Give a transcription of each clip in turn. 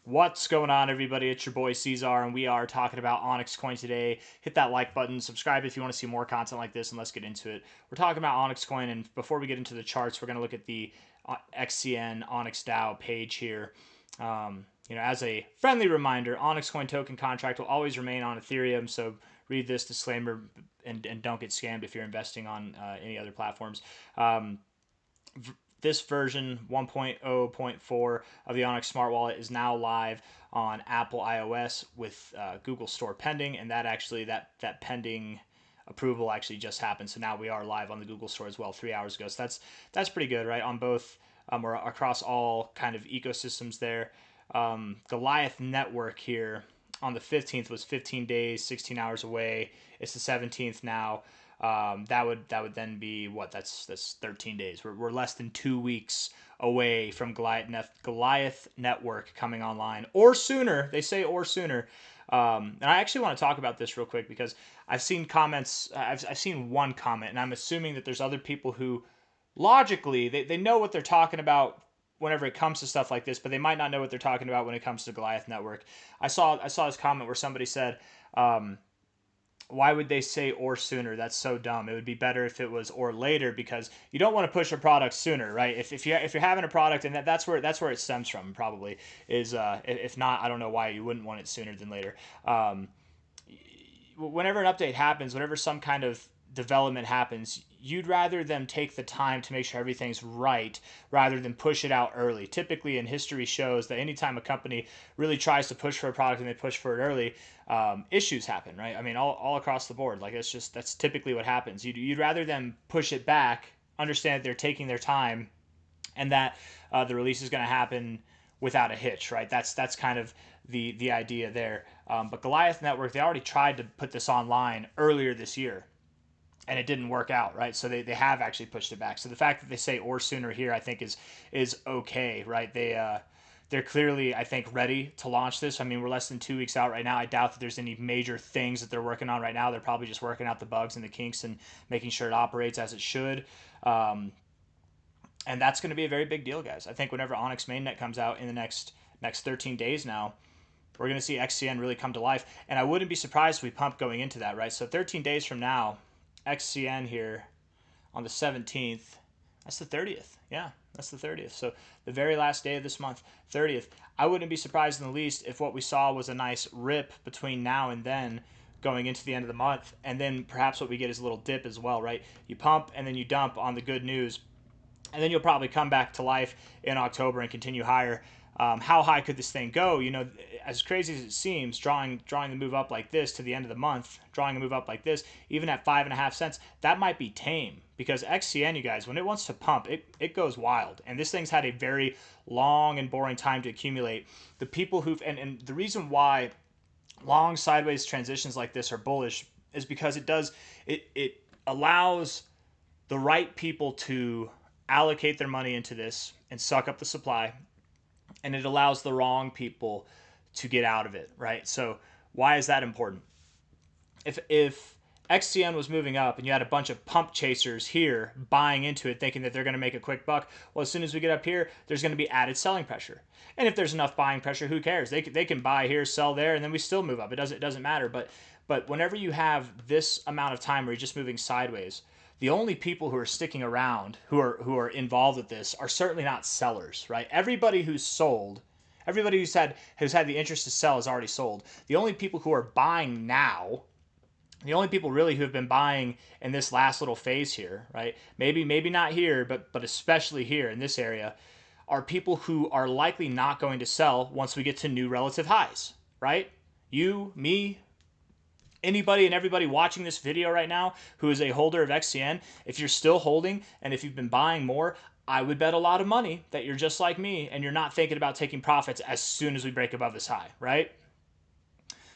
What's going on, everybody? It's your boy C-Zar, and we are talking about OnyxCoin today. Hit that like button, subscribe if you want to see more content like this, and let's get into it. We're talking about OnyxCoin, and before we get into the charts, we're going to look at the XCN Onyx DAO page here. As a friendly reminder, OnyxCoin token contract will always remain on Ethereum, so read this disclaimer and don't get scammed if you're investing on any other platforms. This version 1.0.4 of the Onyx Smart Wallet is now live on Apple iOS with Google Store pending, and that pending approval actually just happened. So now we are live on the Google Store as well 3 hours ago. So that's pretty good, right? On both or across all kind of ecosystems there. Goliath Network here on the 15th was 15 days, 16 hours away. It's the 17th now. That would then be what? That's 13 days. We're less than 2 weeks away from Goliath Network coming online, or sooner. They say or sooner. And I actually want to talk about this real quick because I've seen comments. I've seen one comment, and I'm assuming that there's other people who logically they know what they're talking about whenever it comes to stuff like this, but they might not know what they're talking about when it comes to Goliath Network. I saw this comment where somebody said, why would they say or sooner? That's so dumb. It would be better if it was or later, because you don't want to push a product sooner, right? If you're having a product, and that's where it stems from, probably is. If not, I don't know why you wouldn't want it sooner than later. Whenever an update happens, whenever some kind of development happens, you'd rather them take the time to make sure everything's right rather than push it out early. Typically, in history shows that anytime a company really tries to push for a product and they push for it early, issues happen, right? I mean, all across the board. Like, that's typically what happens. You'd rather them push it back, understand that they're taking their time, and that the release is going to happen without a hitch, right? That's kind of the idea there. But Goliath Network, they already tried to put this online earlier this year, and it didn't work out, right? So they have actually pushed it back. So the fact that they say or sooner here, I think is okay, right? They're clearly, I think, ready to launch this. I mean, we're less than 2 weeks out right now. I doubt that there's any major things that they're working on right now. They're probably just working out the bugs and the kinks and making sure it operates as it should. And that's going to be a very big deal, guys. I think whenever Onyx Mainnet comes out in the next 13 days now, we're going to see XCN really come to life. And I wouldn't be surprised if we pump going into that, right? So 13 days from now, XCN here on the 17th, that's the 30th. Yeah, that's the 30th. So the very last day of this month, 30th. I wouldn't be surprised in the least if what we saw was a nice rip between now and then going into the end of the month. And then perhaps what we get is a little dip as well, right? You pump and then you dump on the good news. And then you'll probably come back to life in October and continue higher. How high could this thing go? You know, as crazy as it seems, drawing the move up like this to the end of the month, drawing a move up like this, even at 5.5 cents, that might be tame, because XCN, you guys, when it wants to pump, it goes wild. And this thing's had a very long and boring time to accumulate. The people and the reason why long sideways transitions like this are bullish is because it allows the right people to allocate their money into this and suck up the supply, and it allows the wrong people to get out of it, right? So why is that important? If XCN was moving up and you had a bunch of pump chasers here buying into it thinking that they're going to make a quick buck, well, as soon as we get up here, there's going to be added selling pressure. And if there's enough buying pressure, who cares? They can buy here, sell there, and then we still move up. It doesn't matter. But whenever you have this amount of time where you're just moving sideways, the only people who are sticking around, who are involved with this, are certainly not sellers, right? Everybody who's sold, everybody who's had the interest to sell has already sold. The only people who are buying now, the only people really who have been buying in this last little phase here, right? Maybe not here, but especially here in this area, are people who are likely not going to sell once we get to new relative highs, right? You, me, anybody and everybody watching this video right now who is a holder of XCN, if you're still holding and if you've been buying more, I would bet a lot of money that you're just like me and you're not thinking about taking profits as soon as we break above this high, right?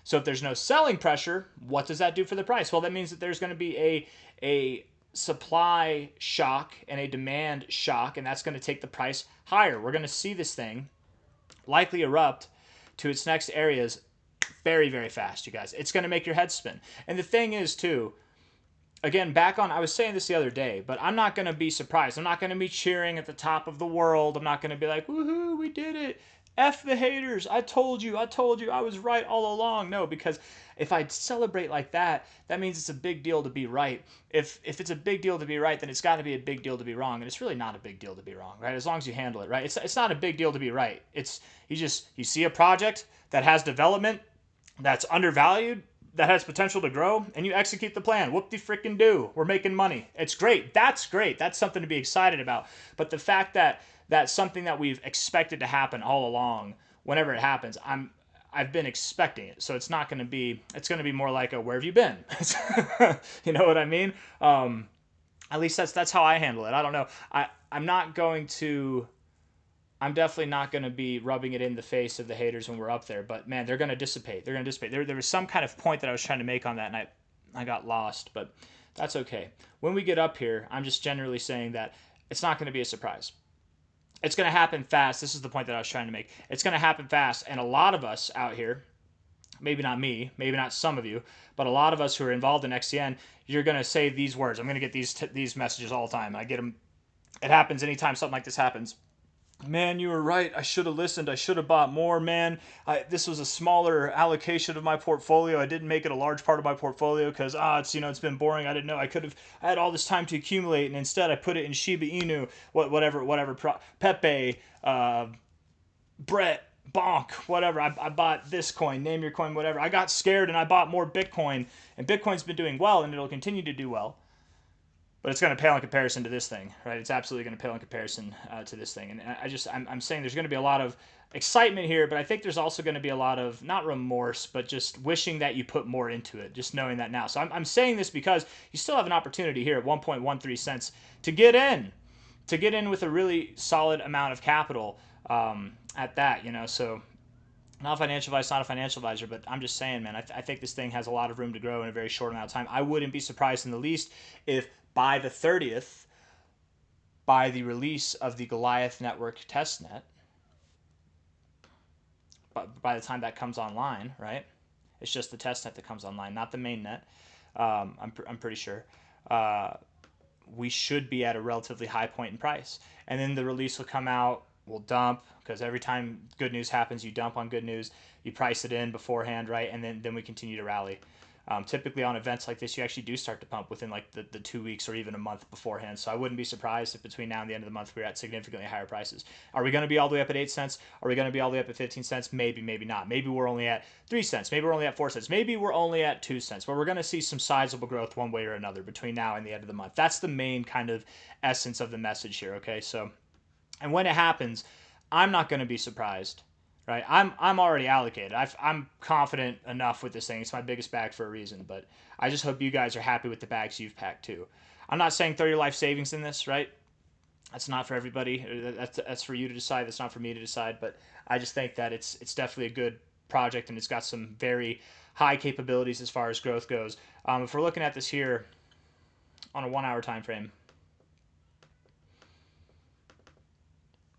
So if there's no selling pressure, what does that do for the price? Well, that means that there's going to be a supply shock and a demand shock, and that's going to take the price higher. We're going to see this thing likely erupt to its next areas very, very fast, you guys. It's going to make your head spin. And the thing is, too, again, I was saying this the other day, but I'm not going to be surprised. I'm not going to be cheering at the top of the world. I'm not going to be like, woohoo, we did it. F the haters. I told you, I was right all along. No, because if I celebrate like that, that means it's a big deal to be right. If it's a big deal to be right, then it's got to be a big deal to be wrong, and it's really not a big deal to be wrong, right? As long as you handle it right, it's not a big deal to be right. It's you see a project that has development that's undervalued, that has potential to grow, and you execute the plan. Whoop de freaking do. We're making money. It's great. That's great. That's something to be excited about. But the fact that that's something that we've expected to happen all along, whenever it happens, I've been expecting it. So it's not going to be. It's going to be more like a where have you been? You know what I mean? At least that's how I handle it. I don't know. I'm not going to. I'm definitely not going to be rubbing it in the face of the haters when we're up there, but man, they're going to dissipate. They're going to dissipate. There was some kind of point that I was trying to make on that, and I got lost, but that's okay. When we get up here, I'm just generally saying that it's not going to be a surprise. It's going to happen fast. This is the point that I was trying to make. It's going to happen fast, and a lot of us out here, maybe not me, maybe not some of you, but a lot of us who are involved in XCN, you're going to say these words. I'm going to get these messages all the time. I get them. It happens anytime something like this happens. Man, you were right. I should have listened. I should have bought more, man. This was a smaller allocation of my portfolio. I didn't make it a large part of my portfolio because it's been boring. I didn't know. I had all this time to accumulate, and instead I put it in Shiba Inu, whatever, Pepe, Brett, Bonk, whatever. I bought this coin, name your coin, whatever. I got scared and I bought more Bitcoin, and Bitcoin's been doing well, and it'll continue to do well. But it's going to pale in comparison to this thing, right? It's absolutely going to pale in comparison to this thing. And I'm saying there's going to be a lot of excitement here, but I think there's also going to be a lot of, not remorse, but just wishing that you put more into it, just knowing that now. So I'm saying this because you still have an opportunity here at 1.13 cents to get in with a really solid amount of capital at that, So not a financial advisor, not a financial advisor, but I'm just saying, man, I think this thing has a lot of room to grow in a very short amount of time. I wouldn't be surprised in the least if by the 30th, by the release of the Goliath Network testnet, but by the time that comes online, right? It's just the testnet that comes online, not the mainnet. I'm pretty sure. We should be at a relatively high point in price. And then the release will come out, we'll dump, because every time good news happens, you dump on good news, you price it in beforehand, right? And then we continue to rally. Typically on events like this, you actually do start to pump within like the 2 weeks or even a month beforehand. So I wouldn't be surprised if between now and the end of the month we're at significantly higher prices. Are we going to be all the way up at 8 cents? Are we going to be all the way up at 15 cents? Maybe, maybe not. Maybe we're only at 3 cents. Maybe we're only at 4 cents. Maybe we're only at 2 cents. But we're going to see some sizable growth one way or another between now and the end of the month. That's the main kind of essence of the message here, okay? So, and when it happens, I'm not going to be surprised. Right, I'm already allocated. I'm confident enough with this thing. It's my biggest bag for a reason, but I just hope you guys are happy with the bags you've packed too. I'm not saying throw your life savings in this, right? That's not for everybody. That's for you to decide. That's not for me to decide. But I just think that it's definitely a good project, and it's got some very high capabilities as far as growth goes. If we're looking at this here on a 1 hour time frame,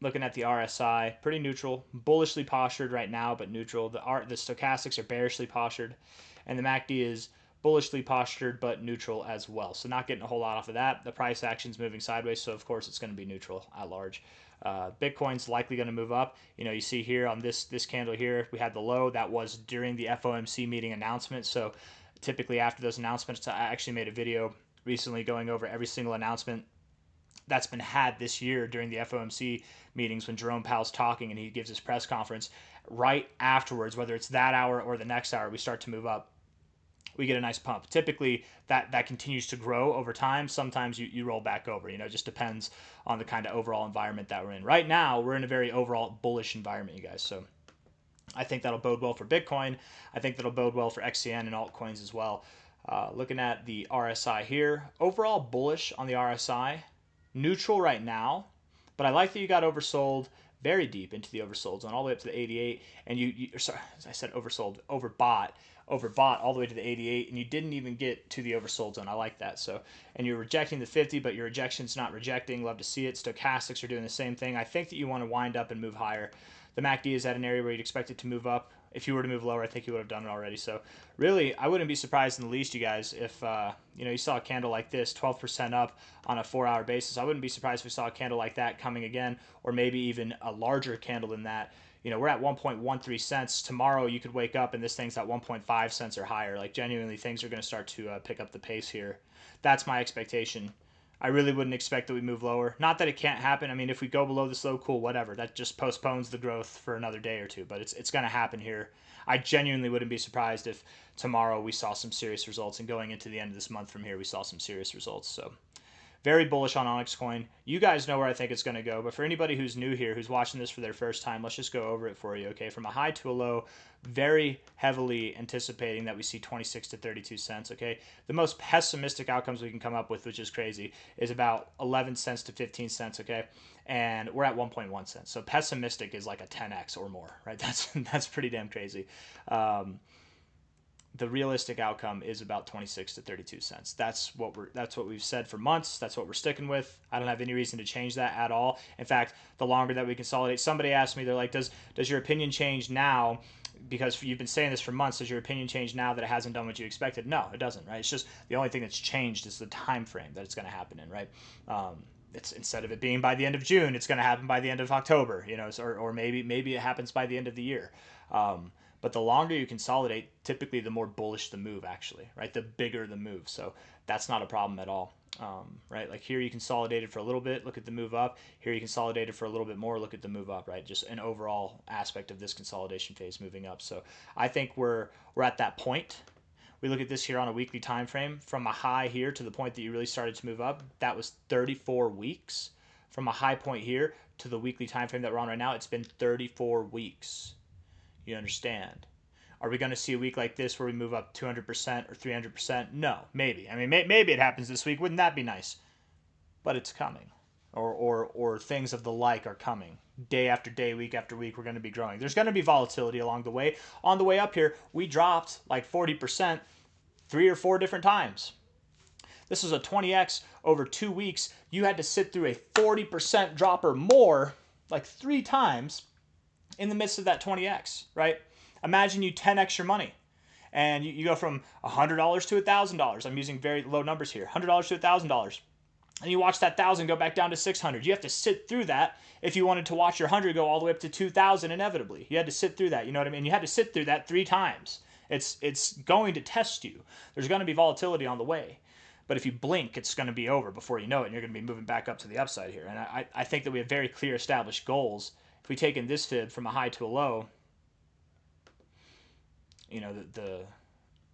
looking at the RSI, pretty neutral, bullishly postured right now, but neutral. The stochastics are bearishly postured, and the MACD is bullishly postured but neutral as well. So not getting a whole lot off of that. The price action's moving sideways, so of course it's going to be neutral at large. Bitcoin's likely going to move up. You see here on this candle here, we had the low. That was during the FOMC meeting announcement. So typically after those announcements, I actually made a video recently going over every single announcement that's been had this year during the FOMC meetings when Jerome Powell's talking and he gives his press conference. Right afterwards, whether it's that hour or the next hour, we start to move up. We get a nice pump. Typically, that continues to grow over time. Sometimes you roll back over. It just depends on the kind of overall environment that we're in. Right now, we're in a very overall bullish environment, you guys. So I think that'll bode well for Bitcoin. I think that'll bode well for XCN and altcoins as well. Looking at the RSI here, overall bullish on the RSI. Neutral right now, but I like that you got oversold very deep into the oversold zone, all the way up to the 88, and sorry, I said oversold, overbought all the way to the 88, and you didn't even get to the oversold zone. I like that. So, and you're rejecting the 50, but your rejection's not rejecting. Love to see it. Stochastics are doing the same thing. I think that you want to wind up and move higher. The MACD is at an area where you'd expect it to move up. If you were to move lower, I think you would have done it already. So really, I wouldn't be surprised in the least, you guys, if you saw a candle like this, 12% up on a 4 hour basis. I wouldn't be surprised if we saw a candle like that coming again, or maybe even a larger candle than that, You know, we're at 1.13 cents. Tomorrow you could wake up and this thing's at 1.5 cents or higher. Like, genuinely, things are going to start to pick up the pace here. That's my expectation. I really wouldn't expect that we move lower. Not that it can't happen. I mean, if we go below this low, cool, whatever. That just postpones the growth for another day or two. But it's going to happen here. I genuinely wouldn't be surprised if tomorrow we saw some serious results, and going into the end of this month from here, we saw some serious results. So very bullish on OnyxCoin. You guys know where I think it's going to go, but for anybody who's new here, who's watching this for their first time, let's just go over it for you, okay? From a high to a low, very heavily anticipating that we see 26 to 32 cents, okay? The most pessimistic outcomes we can come up with, which is crazy, is about 11 cents to 15 cents, okay? And we're at 1.1 cents. So pessimistic is like a 10x or more, right? That's pretty damn crazy. The realistic outcome is about 26 to 32 cents. That's what we've said for months. That's what we're sticking with. I don't have any reason to change that at all. In fact, the longer that we consolidate, somebody asked me, they're like, does your opinion change now? Because you've been saying this for months. Does your opinion change now that it hasn't done what you expected? No, it doesn't, right? It's just the only thing that's changed is the time frame that it's going to happen in, right? It's, instead of it being by the end of June, it's going to happen by the end of October, you know, or maybe it happens by the end of the year. But the longer you consolidate, typically the more bullish the move, actually, right? The bigger the move. So that's not a problem at all, right? Like here you consolidated for a little bit, look at the move up. Here you consolidated for a little bit more, look at the move up, right? Just an overall aspect of this consolidation phase moving up. So I think we're at that point. We look at this here on a weekly time frame. From a high here to the point that you really started to move up, that was 34 weeks. From a high point here to the weekly time frame that we're on right now, it's been 34 weeks. You understand? Are we going to see a week like this where we move up 200% or 300%? No, maybe. I mean, maybe it happens this week. Wouldn't that be nice? But it's coming, or things of the like are coming. Day after day, week after week, we're going to be growing. There's going to be volatility along the way. On the way up here, we dropped like 40% 3 or 4 different times. This was a 20x over 2 weeks. You had to sit through a 40% drop or more, like 3 times, in the midst of that 20x, right? Imagine you 10x your money and you go from $100 to $1,000. I'm using very low numbers here, $100 to $1,000. And you watch that 1,000 go back down to 600. You have to sit through that if you wanted to watch your 100 go all the way up to 2,000 inevitably. You had to sit through that, you know what I mean? You had to sit through that 3 times. It's going to test you. There's going to be volatility on the way. But if you blink, it's going to be over before you know it, and you're going to be moving back up to the upside here. And I think that we have very clear established goals. If we take in this fib from a high to a low, you know, the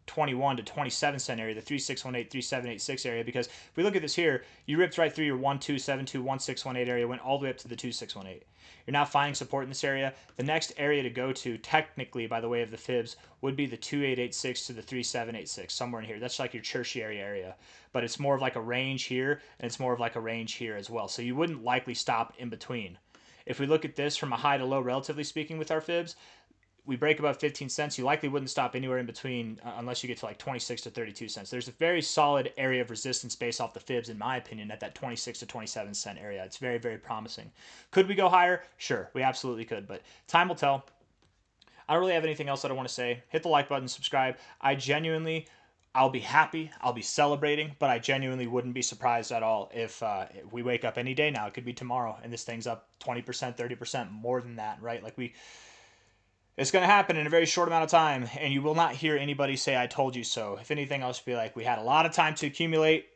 21 to 27 cent area, the 3618, 3786 area, because if we look at this here, you ripped right through your 1272, 1618 area, went all the way up to the 2618. You're now finding support in this area. The next area to go to, technically, by the way of the fibs, would be the 2886 to the 3786, somewhere in here. That's like your tertiary area. But it's more of like a range here, and it's more of like a range here as well. So you wouldn't likely stop in between. If we look at this from a high to low, relatively speaking, with our fibs, we break above 15 cents, you likely wouldn't stop anywhere in between unless you get to like 26 to 32 cents. There's a very solid area of resistance based off the fibs, in my opinion, at that 26 to 27 cent area. It's very, very promising. Could we go higher? Sure, we absolutely could, but time will tell. I don't really have anything else that I want to say. Hit the like button, subscribe. I'll be happy, I'll be celebrating, but I genuinely wouldn't be surprised at all if we wake up any day now. It could be tomorrow, and this thing's up 20%, 30%, more than that, right? Like it's going to happen in a very short amount of time, and you will not hear anybody say, I told you so. If anything, I'll just be like, we had a lot of time to accumulate.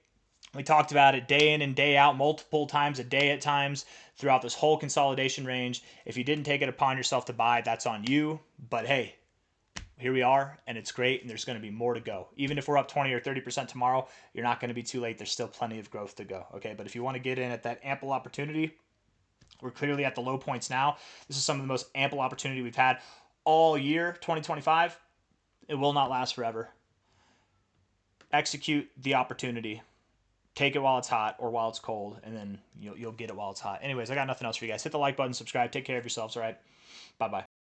We talked about it day in and day out, multiple times a day at times, throughout this whole consolidation range. If you didn't take it upon yourself to buy, that's on you. But hey, here we are, and it's great, and there's going to be more to go. Even if we're up 20 or 30% tomorrow, you're not going to be too late. There's still plenty of growth to go, okay? But if you want to get in at that ample opportunity, we're clearly at the low points now. This is some of the most ample opportunity we've had all year, 2025. It will not last forever. Execute the opportunity. Take it while it's hot or while it's cold, and then you'll get it while it's hot. Anyways, I got nothing else for you guys. Hit the like button, subscribe. Take care of yourselves, all right? Bye-bye.